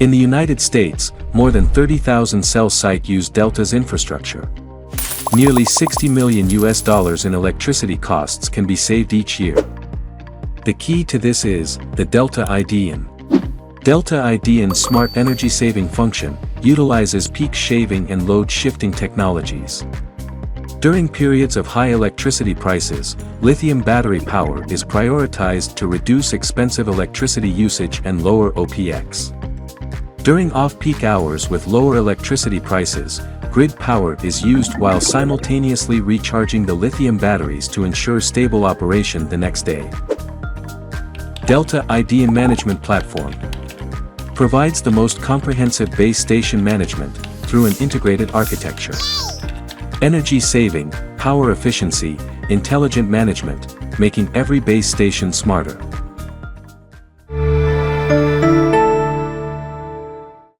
In the United States, more than 30,000 cell sites use Delta's infrastructure. Nearly $60 million in electricity costs can be saved each year. The key to this is the Delta iDEAn. Delta iDEAn's smart energy saving function utilizes peak shaving and load shifting technologies. During periods of high electricity prices, lithium battery power is prioritized to reduce expensive electricity usage and lower OPEX. During off-peak hours with lower electricity prices, grid power is used while simultaneously recharging the lithium batteries to ensure stable operation the next day. Delta iDEAn Management Platform provides the most comprehensive base station management through an integrated architecture. Energy saving, power efficiency, intelligent management, making every base station smarter.